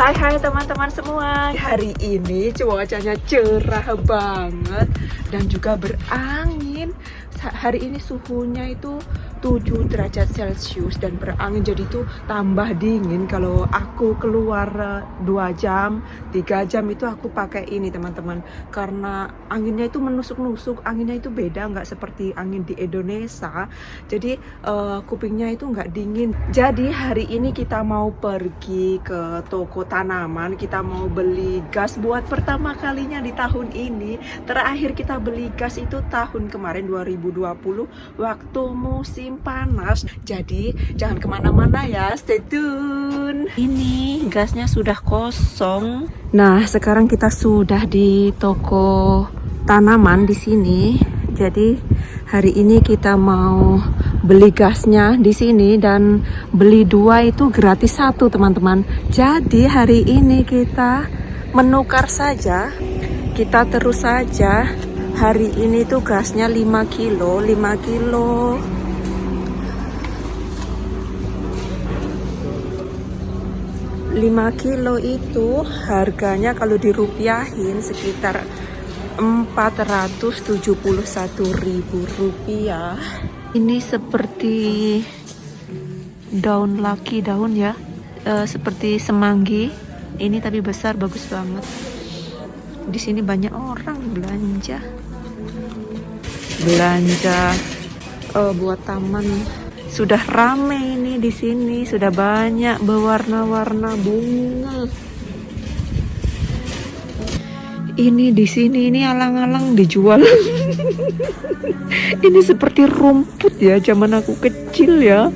Hai teman-teman semua. Hari ini cuacanya cerah banget dan juga berangin. Hari ini suhunya itu 7 derajat Celcius dan berangin, jadi itu tambah dingin. Kalau aku keluar 2 jam, 3 jam itu aku pakai ini teman-teman, karena anginnya itu menusuk-nusuk, anginnya itu beda, nggak seperti angin di Indonesia. Jadi kupingnya itu nggak dingin. Jadi hari ini kita mau pergi ke toko tanaman, kita mau beli gas buat pertama kalinya di tahun ini. Terakhir kita beli gas itu tahun kemarin 2020 waktu musim panas. Jadi jangan kemana-mana ya, stay tune. Ini gasnya sudah kosong. Nah sekarang kita sudah di toko tanaman di sini. Jadi hari ini kita mau beli gasnya di sini dan beli 2 itu gratis 1 teman-teman. Jadi hari ini kita menukar saja. Kita terus saja. Hari ini tuh gasnya 5 kilo. 5 kilo itu harganya kalau dirupiahin sekitar Rp471.000. Ini seperti daun laki daun ya, seperti semanggi. Ini tapi besar, bagus banget. Di sini banyak orang belanja buat taman. Sudah rame ini di sini, sudah banyak berwarna-warna bunga. Ini di sini ini alang-alang dijual. Ini seperti rumput ya, zaman aku kecil ya.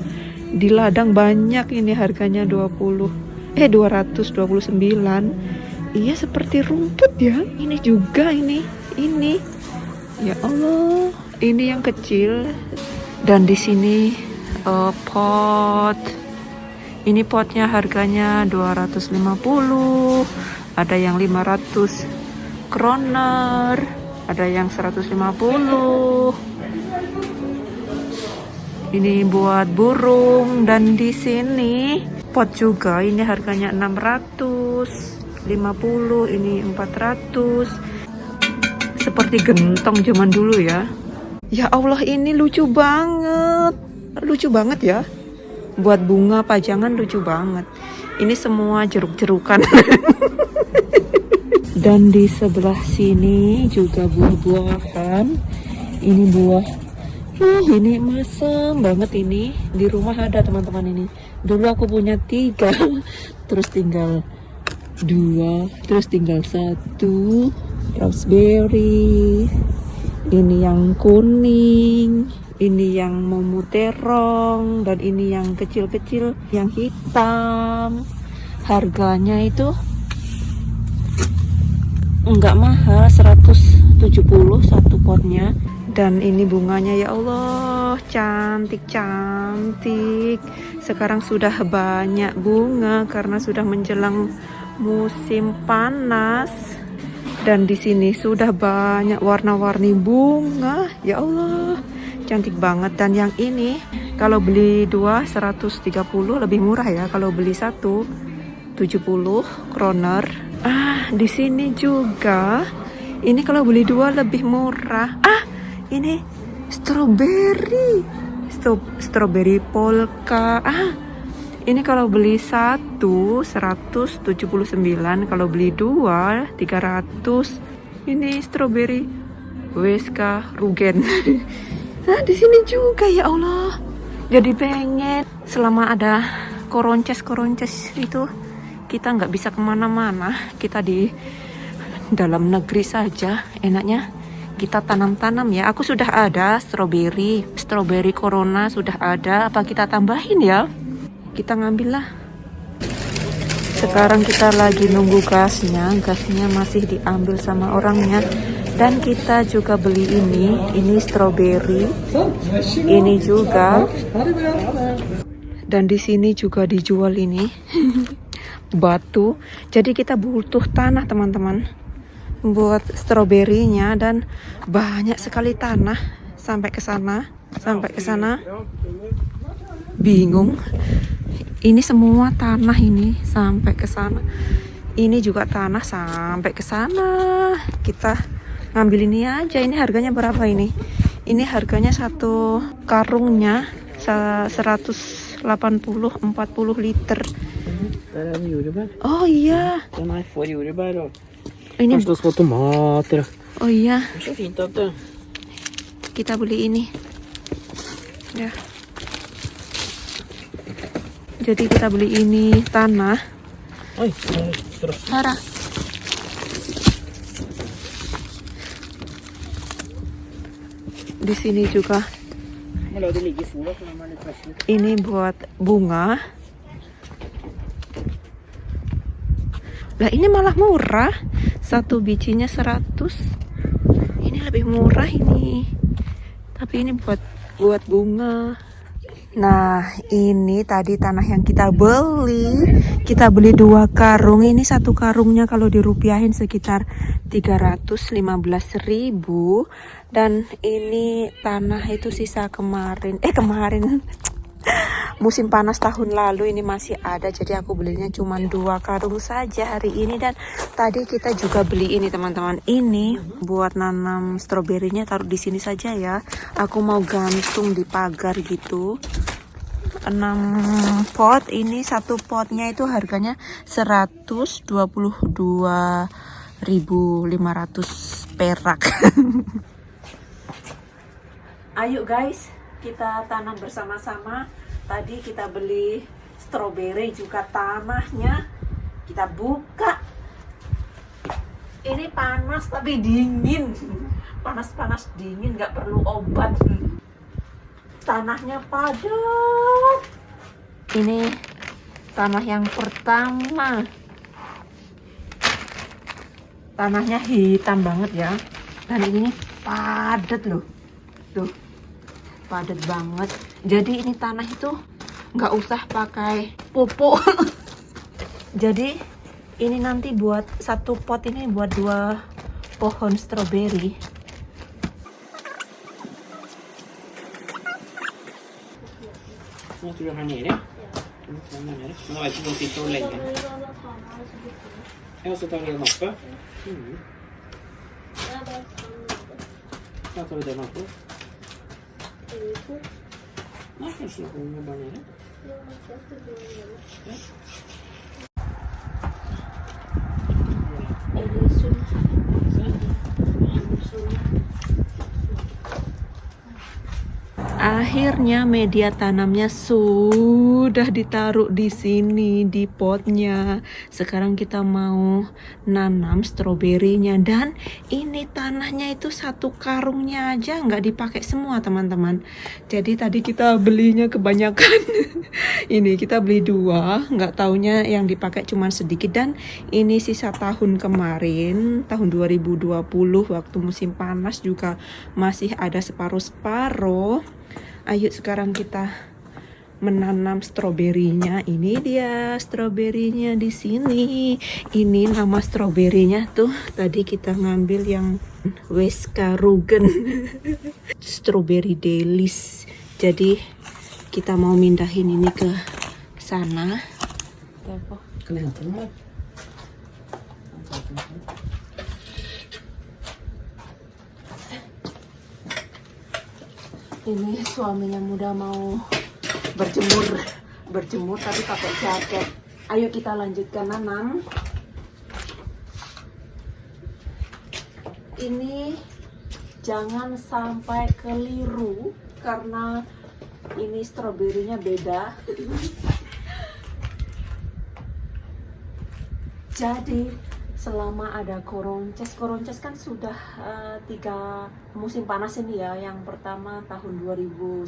Di ladang banyak ini, harganya 229. Iya seperti rumput ya. Ini juga ini. Ya Allah, ini yang kecil. Dan di sini pot. Ini potnya harganya 250. Ada yang 500 kroner, ada yang 150. Ini buat burung. Dan di sini pot juga, ini harganya 650, ini 400. Seperti gentong zaman dulu ya. Ya Allah, ini lucu banget ya. Buat bunga pajangan lucu banget. Ini semua jeruk-jerukan. Dan di sebelah sini juga buah-buahan. Ini buah. Ini masam banget ini. Di rumah ada teman-teman ini. Dulu aku punya 3. Terus tinggal 2. Terus tinggal 1. Raspberry. Ini yang kuning. Ini yang momo terong. Dan ini yang kecil-kecil, yang hitam. Harganya itu enggak mahal, 170 satu potnya. Dan ini bunganya ya Allah, cantik. Sekarang sudah banyak bunga karena sudah menjelang musim panas. Dan di sini sudah banyak warna-warni bunga. Ya Allah, cantik banget. Dan yang ini kalau beli 2 130, lebih murah ya. Kalau beli 1 70 kroner. Di sini juga. Ini kalau beli 2 lebih murah. Ini strawberry. Strawberry polka. Ini kalau beli 1 179, kalau beli 2 300. Ini strawberry Weska Rugen. Di sini juga ya Allah. Jadi pengen, selama ada koronces itu kita nggak bisa kemana-mana, kita di dalam negeri saja. Enaknya kita tanam-tanam ya. Aku sudah ada strawberry corona sudah ada. Apa kita tambahin ya? Kita ngambil lah. Sekarang kita lagi nunggu gasnya masih diambil sama orangnya. Dan kita juga beli ini strawberry. Ini juga. Dan di sini juga dijual ini batu. Jadi kita butuh tanah teman-teman buat stroberinya, dan banyak sekali tanah sampai ke sana. Bingung Ini semua tanah ini sampai ke sana. Ini juga tanah sampai ke sana. Kita ngambil ini aja. Ini harganya berapa ini? Ini harganya satu karungnya 180 40 liter. Där är jordgubbar. Oh iya. Den här får jordgubbar och Ini förstås små tomater. oh iya. Det är så fint att det. Kita beli ini. Ya. Jadi kita beli ini tanah. Oj, terus. Sarah. Di sini juga Men det ligger sola för man är färsk. ini buat bunga. Lah ini malah murah. Satu bijinya 100. Ini lebih murah ini. Tapi ini buat bunga. Nah, ini tadi tanah yang kita beli. Kita beli 2 karung. Ini satu karungnya kalau dirupiahin sekitar 315.000. Dan ini tanah itu sisa kemarin. Musim panas tahun lalu ini masih ada. Jadi aku belinya cuma 2 karung saja hari ini. Dan tadi kita juga beli ini teman-teman. Ini buat nanam stroberinya, taruh di sini saja ya. Aku mau gantung di pagar gitu. 6 pot. Ini satu potnya itu harganya 122.500 perak. Ayo guys, kita tanam bersama-sama. Tadi kita beli stroberi juga tanahnya. Kita buka. Ini panas tapi dingin. Panas-panas dingin, nggak perlu obat. Tanahnya padat. Ini tanah yang pertama. Tanahnya hitam banget ya. Dan ini padat loh. Tuh, padat banget. Jadi ini tanah itu nggak usah pakai pupuk. Jadi ini nanti buat satu pot ini buat 2 pohon stroberi. Jag tror här nere. Här nere. Men jag vet inte om de sitter och lägger. Jag ska ta en mappe. Jag tar den mappen. Nej, kanske hon är bara nere. Akhirnya media tanamnya sudah ditaruh di sini di potnya. Sekarang kita mau nanam stroberinya. Dan ini tanahnya itu satu karungnya aja nggak dipakai semua teman-teman. Jadi tadi kita belinya kebanyakan. Ini kita beli 2, nggak taunya yang dipakai cuma sedikit. Dan ini sisa tahun kemarin, tahun 2020 waktu musim panas juga masih ada separuh-separuh. Ayo sekarang kita menanam stroberinya. Ini dia stroberinya di sini. Ini nama stroberinya tuh. Tadi kita ngambil yang Weskarugen. Strawberry Delice. Jadi kita mau mindahin ini ke sana. Ini suaminya muda mau berjemur tapi pakai jaket. Ayo kita lanjutkan nanam. Ini jangan sampai keliru karena ini stroberinya beda. Jadi selama ada koronces kan sudah 3 musim panas ini ya. Yang pertama tahun 2019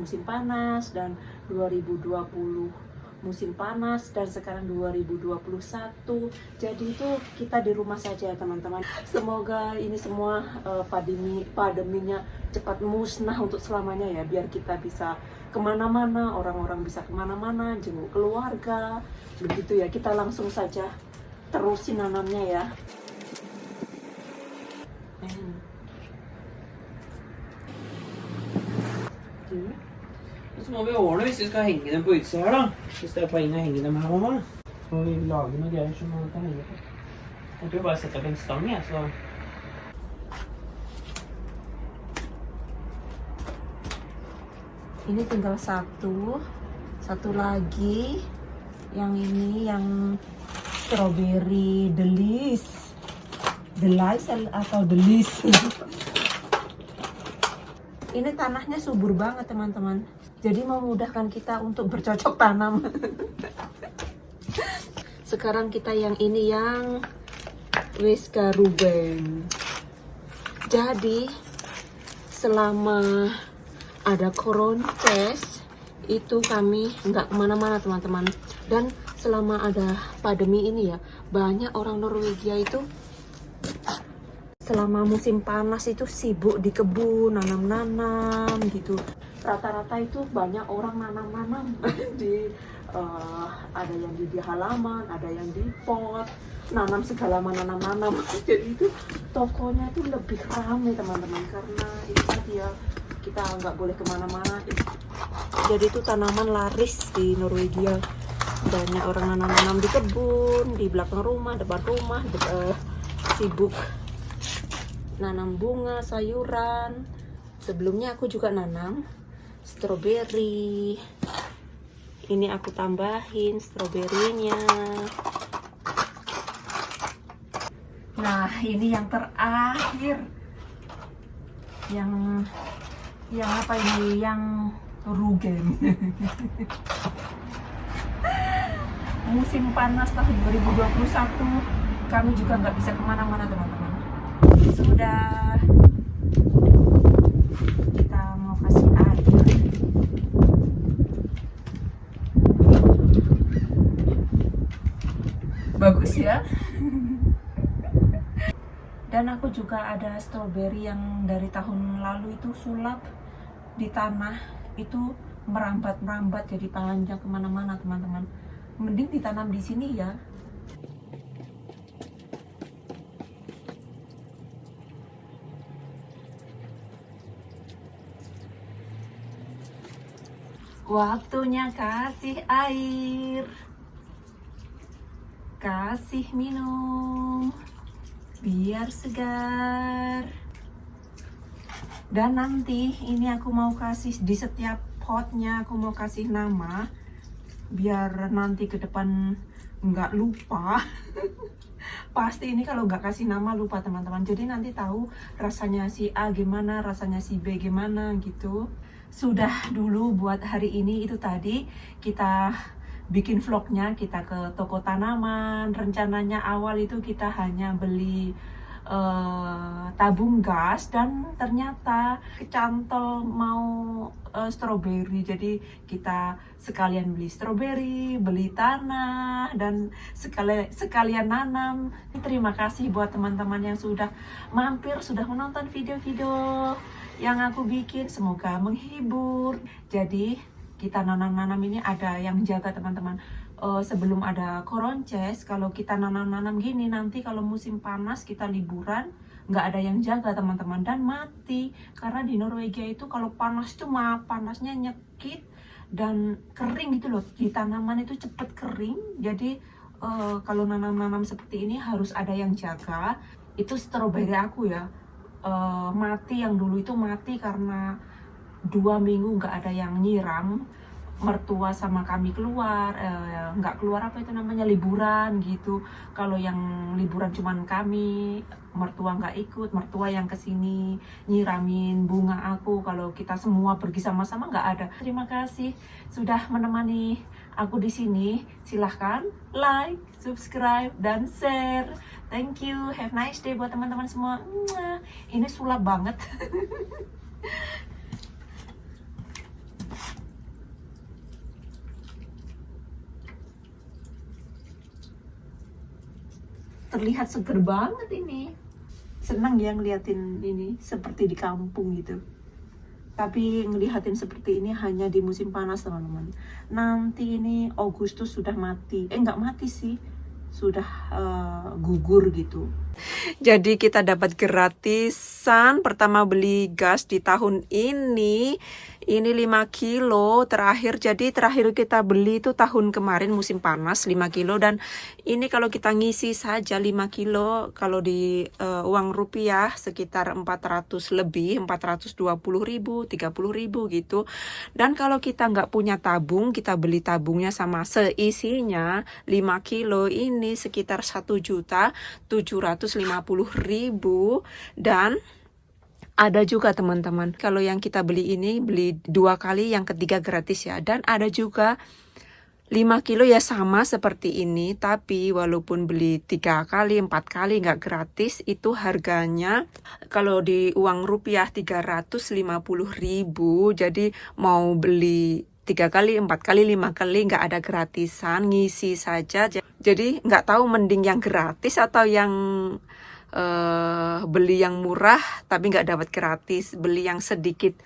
musim panas, dan 2020 musim panas, dan sekarang 2021. Jadi itu kita di rumah saja teman-teman. Semoga ini semua pandeminya cepat musnah untuk selamanya ya, biar kita bisa kemana-mana, orang-orang bisa kemana-mana, jenguk keluarga, begitu ya. Kita langsung saja terusin nanamnya ya. Så må vi ordne hvis vi skal henge dem på utsida her, da. Hvis det er poeng å henge dem her, mamma. Så må vi lage noe greier som man kan henge på. Jeg tror bare sette opp en stang, jeg, så... Ini tinggal satu lagi. Yang ini yang strawberry delice atau delice. Ini tanahnya subur banget teman-teman, jadi memudahkan kita untuk bercocok tanam. Sekarang kita yang ini yang Weska Ruben. Jadi selama ada Koronces itu kami nggak kemana-mana teman-teman, dan selama ada pandemi ini ya, banyak orang Norwegia itu selama musim panas itu sibuk di kebun, nanam-nanam gitu. Rata-rata itu banyak orang nanam-nanam di ada yang di halaman, ada yang di pot, nanam segala nanam-nanam. Jadi itu tokonya itu lebih ramai teman-teman, karena itu tadi ya, kita nggak boleh kemana-mana. Jadi itu tanaman laris di Norwegia. Banyak orang nanam-nanam di kebun, di belakang rumah, depan rumah, sibuk nanam bunga, sayuran. Sebelumnya aku juga nanam stroberi. Ini aku tambahin stroberinya. Nah, ini yang terakhir. Yang apa ini? Yang rugen. Musim panas tahun 2021, kami juga nggak bisa kemana-mana teman-teman. Sudah, kita mau kasih air. Bagus ya. Dan aku juga ada stroberi yang dari tahun lalu itu sulap di tanah, itu merambat jadi panjang kemana-mana teman-teman. Mending ditanam di sini ya. Waktunya kasih air, kasih minum, biar segar. Dan nanti ini aku mau kasih di setiap potnya, aku mau kasih nama, biar nanti ke depan nggak lupa. Pasti ini kalau nggak kasih nama lupa teman-teman. Jadi nanti tahu rasanya si A gimana, rasanya si B gimana gitu. Sudah dulu buat hari ini itu tadi kita bikin vlognya, kita ke toko tanaman. Rencananya awal itu kita hanya beli tabung gas, dan ternyata kecantol mau stroberi. Jadi kita sekalian beli stroberi, beli tanah, dan sekalian nanam. Terima kasih buat teman-teman yang sudah mampir, sudah menonton video-video yang aku bikin. Semoga menghibur. Jadi kita nanam-nanam ini ada yang jaga teman-teman. Sebelum ada Koronces, kalau kita nanam-nanam gini, nanti kalau musim panas kita liburan, nggak ada yang jaga teman-teman, dan mati. Karena di Norwegia itu kalau panas itu panasnya nyekit dan kering gitu loh. Di tanaman itu cepet kering. Jadi kalau nanam-nanam seperti ini harus ada yang jaga. Itu stroberi aku ya, mati, yang dulu itu mati karena 2 minggu nggak ada yang nyiram. Mertua sama kami keluar, nggak keluar apa itu namanya, liburan gitu. Kalau yang liburan cuman kami, mertua nggak ikut. Mertua yang kesini nyiramin bunga aku. Kalau kita semua pergi sama-sama nggak ada. Terima kasih sudah menemani aku di sini. Silahkan like, subscribe, dan share. Thank you, have a nice day buat teman-teman semua. Ini sulap banget. Terlihat seger banget ini. Senang ya ngeliatin ini seperti di kampung gitu. Tapi ngelihatin seperti ini hanya di musim panas teman-teman. Nanti ini Agustus sudah mati. Nggak mati sih, sudah gugur gitu. Jadi kita dapat gratisan pertama beli gas di tahun ini Ini 5 kilo terakhir. Jadi terakhir kita beli itu tahun kemarin musim panas 5 kilo. Dan ini kalau kita ngisi saja 5 kilo, kalau di uang rupiah sekitar 400 lebih, 420.000, 30.000 gitu. Dan kalau kita nggak punya tabung, kita beli tabungnya sama seisinya 5 kilo ini sekitar 1.750.000. Dan ada juga teman-teman, kalau yang kita beli ini beli 2 kali, yang ketiga gratis ya. Dan ada juga 5 kilo ya sama seperti ini, tapi walaupun beli 3 kali, 4 kali nggak gratis, itu harganya kalau di uang rupiah 350.000. Jadi mau beli 3 kali, 4 kali, 5 kali nggak ada gratisan, ngisi saja. Jadi nggak tahu mending yang gratis atau yang beli yang murah tapi nggak dapat gratis, beli yang sedikit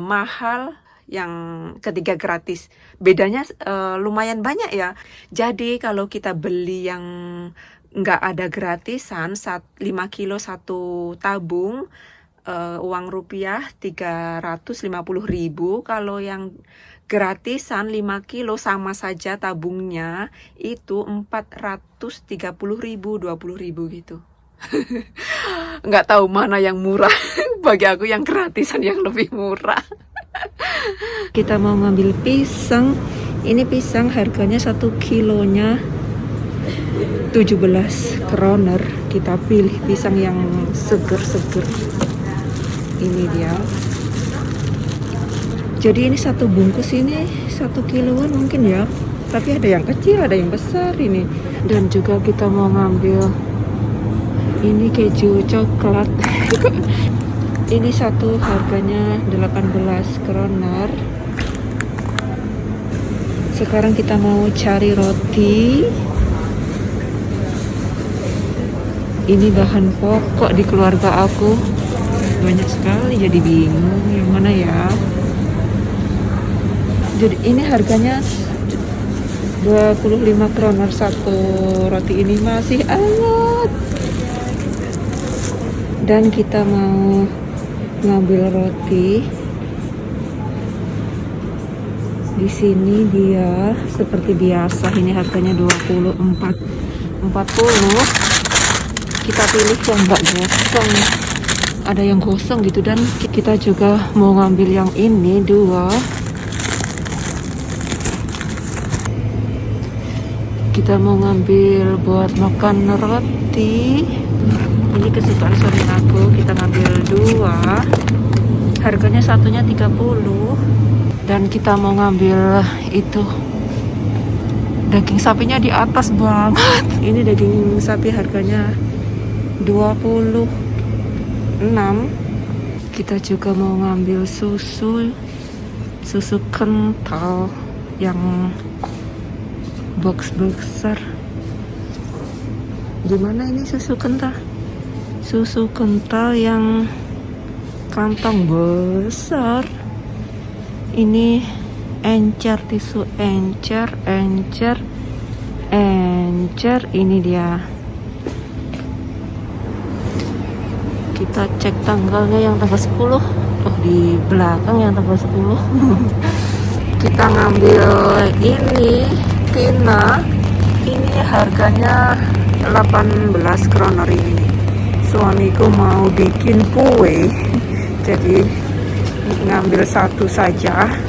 mahal yang ketiga gratis. Bedanya lumayan banyak ya. Jadi kalau kita beli yang nggak ada gratisan 5 kilo satu tabung, uang rupiah 350.000. Kalau yang gratisan 5 kilo sama saja tabungnya itu 430.000, 20.000 gitu. Nggak tahu mana yang murah. Bagi aku yang gratisan yang lebih murah. Kita mau ngambil pisang. Ini pisang harganya 1 kilonya 17 kroner. Kita pilih pisang yang seger-seger. Ini dia. Jadi ini satu bungkus ini 1 kiloan mungkin ya. Tapi ada yang kecil, ada yang besar ini. Dan juga kita mau ngambil ini keju coklat. Ini satu harganya 18 kroner. Sekarang kita mau cari roti. Ini bahan pokok di keluarga aku. Banyak sekali, jadi bingung yang mana ya. Jadi ini harganya 25 kroner satu roti, ini masih hangat. Dan kita mau ngambil roti. Di sini dia seperti biasa, ini harganya 40. Kita pilih yang enggak gosong. Ada yang gosong gitu, dan kita juga mau ngambil yang ini 2. Kita mau ngambil buat makan roti. Ini kesukaan suami aku. Kita ngambil 2. Harganya satunya 30. Dan kita mau ngambil itu. Daging sapinya di atas banget. Ini daging sapi harganya 26. Kita juga mau ngambil susu kental yang box besar. Gimana ini susu kental? Susu kental yang kantong besar. Ini encer, tisu encer. Ini dia. Kita cek tanggalnya yang tanggal 10. Oh, di belakang yang tanggal 10. Kita ngambil ini Tina. Ini harganya 18 kroner ini. Suamiku mau bikin kue. Jadi ngambil satu saja.